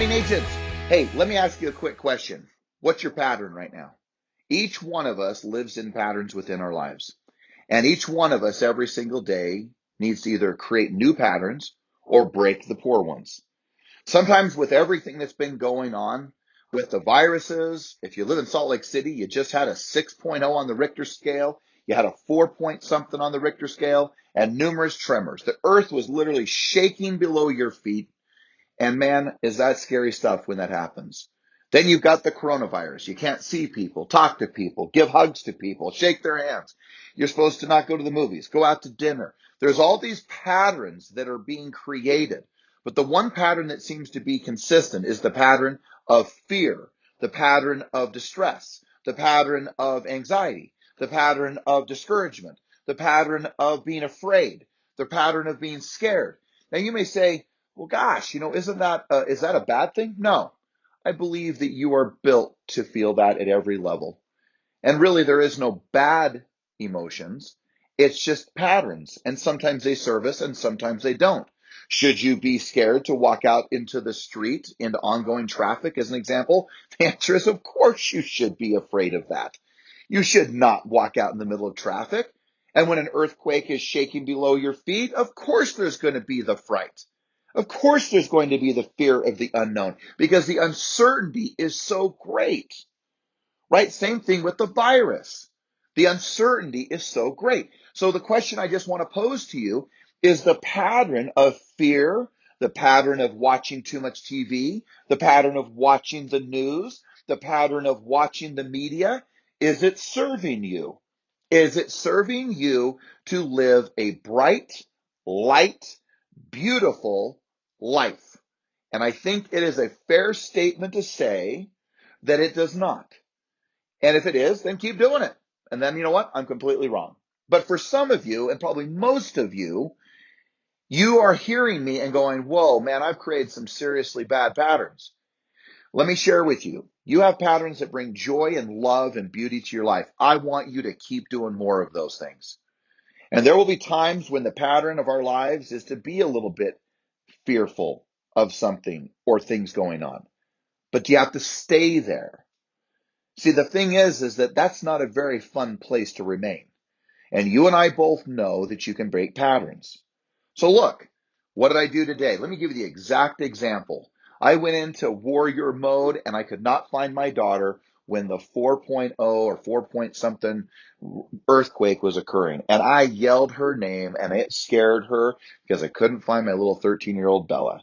morning, agents. Hey, let me ask you a quick question. What's your pattern right now? Each one of us lives in patterns within our lives. And each one of us every single day needs to either create new patterns or break the poor ones. Sometimes with everything that's been going on with the viruses, if you live in Salt Lake City, you just had a 6.0 on the Richter scale. You had a 4 point something on the Richter scale and numerous tremors. The earth was literally shaking below your feet. And man, is that scary stuff when that happens. Then you've got the coronavirus. You can't see people, talk to people, give hugs to people, shake their hands. You're supposed to not go to the movies, go out to dinner. There's all these patterns that are being created. But the one pattern that seems to be consistent is the pattern of fear, the pattern of distress, the pattern of anxiety, the pattern of discouragement, the pattern of being afraid, the pattern of being scared. Now you may say, well, gosh, isn't that, is that a bad thing? No, I believe that you are built to feel that at every level. And really, there is no bad emotions. It's just patterns. And sometimes they serve us and sometimes they don't. Should you be scared to walk out into the street, into ongoing traffic, as an example? The answer is, of course, you should be afraid of that. You should not walk out in the middle of traffic. And when an earthquake is shaking below your feet, of course, there's going to be the fright. Of course, there's going to be the fear of the unknown because the uncertainty is so great, right? Same thing with the virus. The uncertainty is so great. So the question I just want to pose to you is the pattern of fear, the pattern of watching too much TV, the pattern of watching the news, the pattern of watching the media. Is it serving you? Is it serving you to live a bright, light, beautiful life? And I think it is a fair statement to say that it does not. And if it is, then keep doing it. And then you know what? I'm completely wrong. But for some of you, and probably most of you, you are hearing me and going, whoa, man, I've created some seriously bad patterns. Let me share with you. You have patterns that bring joy and love and beauty to your life. I want you to keep doing more of those things. And there will be times when the pattern of our lives is to be a little bit fearful of something or things going on. But you have to stay there. See, the thing is that that's not a very fun place to remain. And you and I both know that you can break patterns. So look, what did I do today? Let me give you the exact example. I went into warrior mode and I could not find my daughter when the 4.0 or 4 point something earthquake was occurring. And I yelled her name and it scared her because I couldn't find my little 13-year-old Bella.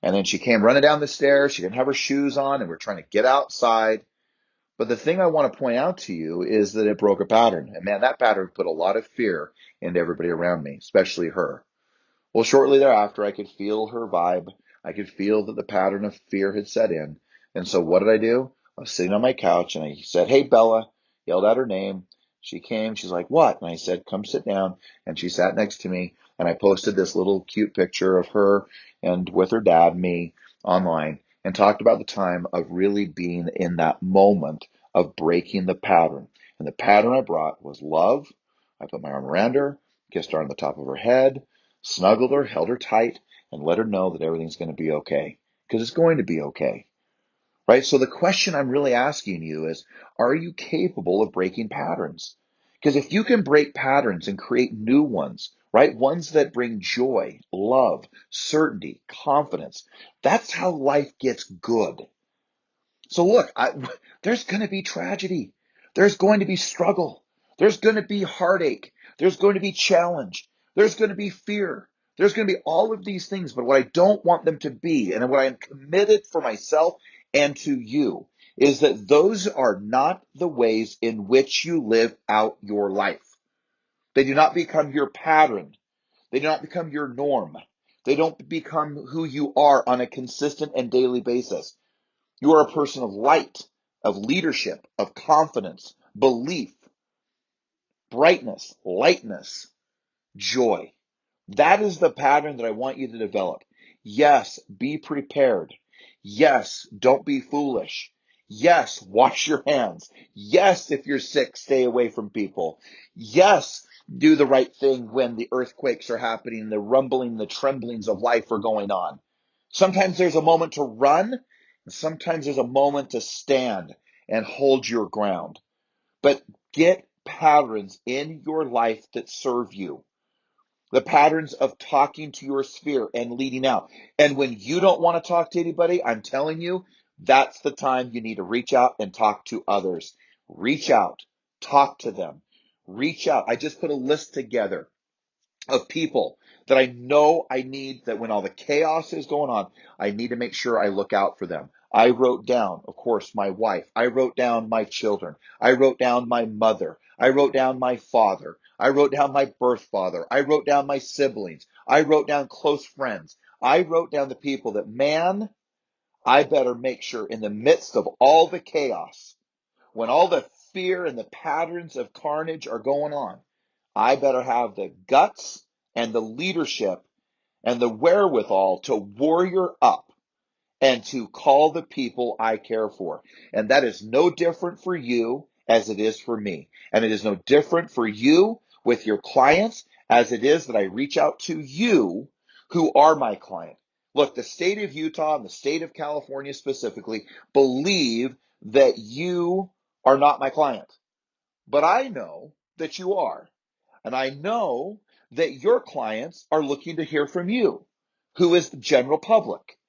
And then she came running down the stairs. She didn't have her shoes on and we're trying to get outside. But the thing I want to point out to you is that it broke a pattern. And man, that pattern put a lot of fear into everybody around me, especially her. Well, shortly thereafter, I could feel her vibe. I could feel that the pattern of fear had set in. And so what did I do? I was sitting on my couch and I said, hey, Bella, yelled out her name. She came. She's like, what? And I said, come sit down. And she sat next to me. And I posted this little cute picture of her and with her dad, me, online, and talked about the time of really being in that moment of breaking the pattern. And the pattern I brought was love. I put my arm around her, kissed her on the top of her head, snuggled her, held her tight, and let her know that everything's going to be okay. Because it's going to be okay. Right? So the question I'm really asking you is, are you capable of breaking patterns? Because if you can break patterns and create new ones, right? Ones that bring joy, love, certainty, confidence, that's how life gets good. So look, there's going to be tragedy. There's going to be struggle. There's going to be heartache. There's going to be challenge. There's going to be fear. There's going to be all of these things. But what I don't want them to be, and what I am committed for myself and to you, is that those are not the ways in which you live out your life. They do not become your pattern. They do not become your norm. They don't become who you are on a consistent and daily basis. You are a person of light, of leadership, of confidence, belief, brightness, lightness, joy. That is the pattern that I want you to develop. Yes, be prepared. Yes, don't be foolish. Yes, wash your hands. Yes, if you're sick, stay away from people. Yes, do the right thing when the earthquakes are happening, the rumbling, the tremblings of life are going on. Sometimes there's a moment to run, and sometimes there's a moment to stand and hold your ground. But get patterns in your life that serve you. The patterns of talking to your sphere and leading out. And when you don't want to talk to anybody, I'm telling you, that's the time you need to reach out and talk to others. Reach out, talk to them, reach out. I just put a list together of people that I know I need, that when all the chaos is going on, I need to make sure I look out for them. I wrote down, of course, my wife. I wrote down my children. I wrote down my mother. I wrote down my father. I wrote down my birth father. I wrote down my siblings. I wrote down close friends. I wrote down the people that, man, I better make sure in the midst of all the chaos, when all the fear and the patterns of carnage are going on, I better have the guts and the leadership and the wherewithal to warrior up and to call the people I care for. And that is no different for you as it is for me. And it is no different for you with your clients as it is that I reach out to you who are my client. Look, the state of Utah and the state of California specifically believe that you are not my client. But I know that you are. And I know that your clients are looking to hear from you, who is the general public.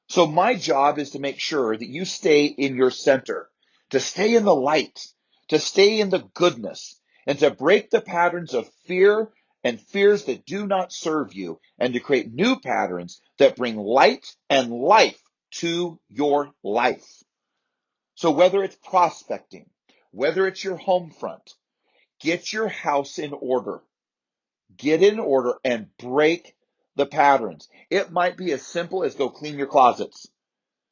So my job is to make sure that you stay in your center, to stay in the light, to stay in the goodness, and to break the patterns of fear and fears that do not serve you, and to create new patterns that bring light and life to your life. So whether it's prospecting, whether it's your home front, get your house in order. Get in order and break the patterns. It might be as simple as go clean your closets.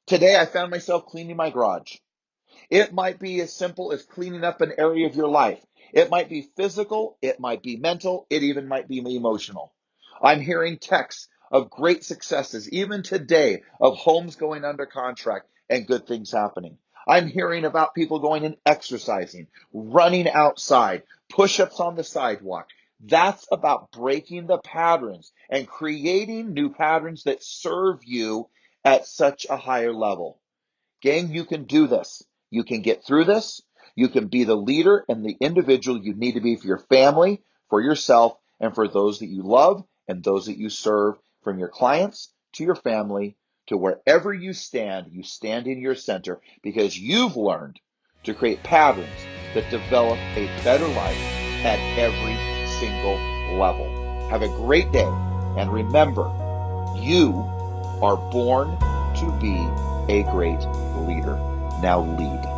Today I found myself cleaning my garage. It might be as simple as cleaning up an area of your life. It might be physical, it might be mental, it even might be emotional. I'm hearing texts of great successes, even today, of homes going under contract and good things happening. I'm hearing about people going and exercising, running outside, push-ups on the sidewalk. That's about breaking the patterns and creating new patterns that serve you at such a higher level. Gang, you can do this. You can get through this. You can be the leader and the individual you need to be for your family, for yourself, and for those that you love and those that you serve, from your clients to your family to wherever you stand in your center, because you've learned to create patterns that develop a better life at every single level. Have a great day, and remember, you are born to be a great leader. Now lead.